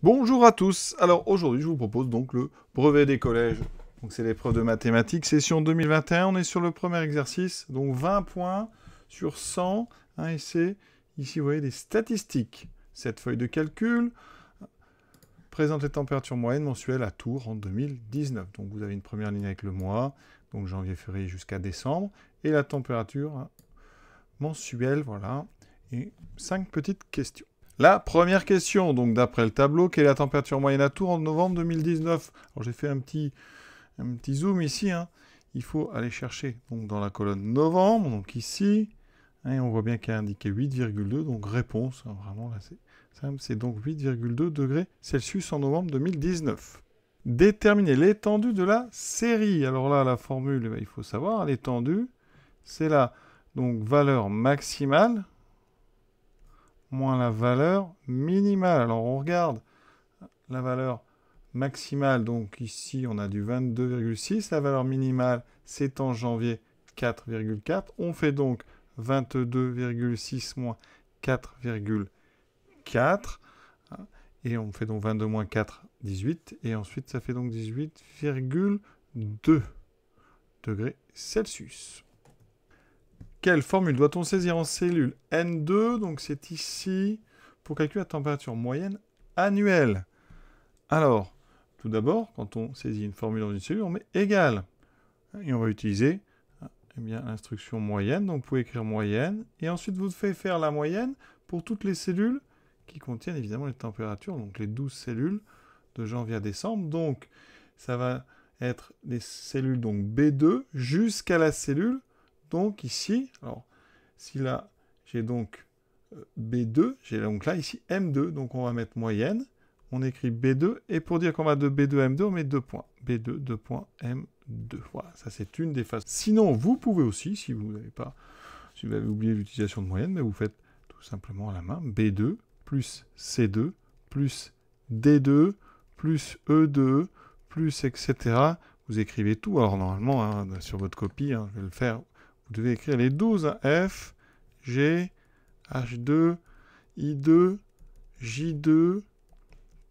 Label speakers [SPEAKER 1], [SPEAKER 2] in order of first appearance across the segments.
[SPEAKER 1] Bonjour à tous. Alors aujourd'hui, je vous propose donc le brevet des collèges. Donc c'est l'épreuve de mathématiques, session 2021. On est sur le premier exercice, donc 20 points sur 100. Et c'est ici, vous voyez, des statistiques. Cette feuille de calcul présente les températures moyennes mensuelles à Tours en 2019. Donc vous avez une première ligne avec le mois, donc janvier, février jusqu'à décembre, et la température mensuelle, voilà, et 5 petites questions. La première question, donc d'après le tableau, quelle est la température moyenne à Tours en novembre 2019? Alors j'ai fait un petit zoom ici. Il faut aller chercher donc, dans la colonne novembre, donc ici, et on voit bien qu'il y a indiqué 8,2, donc réponse, vraiment là c'est simple, c'est donc 8,2 degrés Celsius en novembre 2019. Déterminer l'étendue de la série. Alors là, la formule, il faut savoir, l'étendue, c'est la donc, valeur maximale moins la valeur minimale. Alors on regarde la valeur maximale, donc ici on a du 22,6, la valeur minimale c'est en janvier 4,4, on fait donc 22,6 moins 4,4, et on fait donc 22 moins 4, 18, et ensuite ça fait donc 18,2 degrés Celsius. Quelle formule doit-on saisir en cellule N2? Donc c'est ici pour calculer la température moyenne annuelle. Alors, tout d'abord, quand on saisit une formule dans une cellule, on met égal. Et on va utiliser l'instruction moyenne. Donc vous pouvez écrire moyenne. Et ensuite, vous faites faire la moyenne pour toutes les cellules qui contiennent évidemment les températures. Donc les 12 cellules de janvier à décembre. Donc ça va être les cellules donc B2 jusqu'à la cellule. Donc ici, alors si là j'ai donc B2, j'ai donc là ici M2, donc on va mettre moyenne, on écrit B2, et pour dire qu'on va de B2 à M2, on met 2 points. B2, 2 points, M2. Voilà, ça c'est une des phases. Sinon, vous pouvez aussi, si vous n'avez pas, si vous avez oublié l'utilisation de moyenne, mais vous faites tout simplement à la main B2 plus C2 plus D2 plus E2 plus etc. Vous écrivez tout. Alors normalement, sur votre copie, je vais le faire. Vous devez écrire les 12. F, G, H2, I2, J2,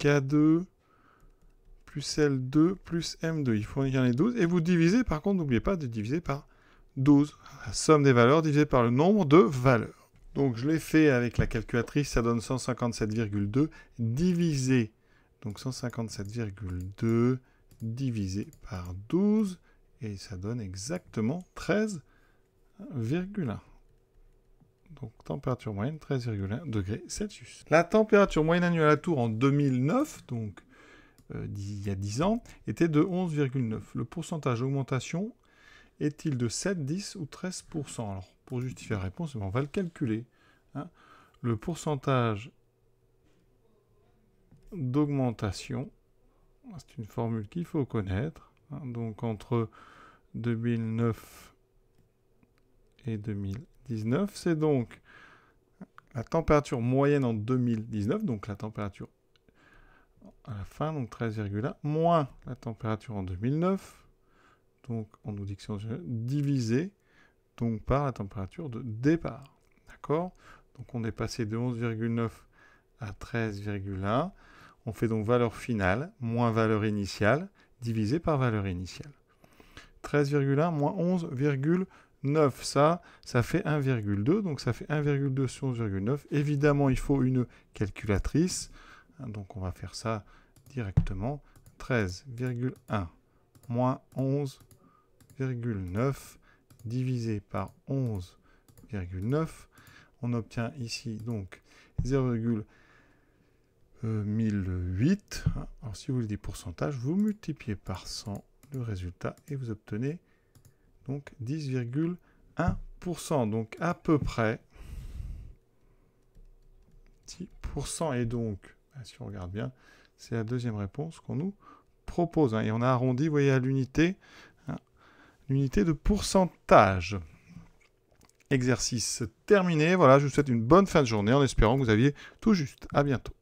[SPEAKER 1] K2, plus L2, plus M2. Il faut écrire les 12. Et vous divisez, par contre, n'oubliez pas de diviser par 12. La somme des valeurs divisée par le nombre de valeurs. Donc je l'ai fait avec la calculatrice, ça donne 157,2 divisé. Donc 157,2 divisé par 12. Et ça donne exactement 13,1. Donc température moyenne 13,1 degrés Celsius. La température moyenne annuelle à Tours en 2009, donc il y a 10 ans, était de 11,9. Le pourcentage d'augmentation est-il de 7, 10 ou 13%? Alors pour justifier la réponse, on va le calculer. Le pourcentage d'augmentation, c'est une formule qu'il faut connaître. Donc entre 2009 et 2019, c'est donc la température moyenne en 2019, donc la température à la fin, donc 13,1, moins la température en 2009, donc on nous dit que c'est divisé donc par la température de départ. D'accord? Donc on est passé de 11,9 à 13,1. On fait donc valeur finale moins valeur initiale divisé par valeur initiale. 13,1 moins 11,9, ça fait 1,2, donc ça fait 1,2 sur 11,9. Évidemment, il faut une calculatrice, donc on va faire ça directement. 13,1 moins 11,9 divisé par 11,9. On obtient ici donc 0,1008. Alors si vous voulez des pourcentages, vous multipliez par 100 le résultat et vous obtenez donc 10,1%. Donc à peu près 10%. Et donc, si on regarde bien, c'est la deuxième réponse qu'on nous propose. Et on a arrondi, vous voyez, à l'unité, l'unité de pourcentage. Exercice terminé. Voilà, je vous souhaite une bonne fin de journée en espérant que vous aviez tout juste. À bientôt.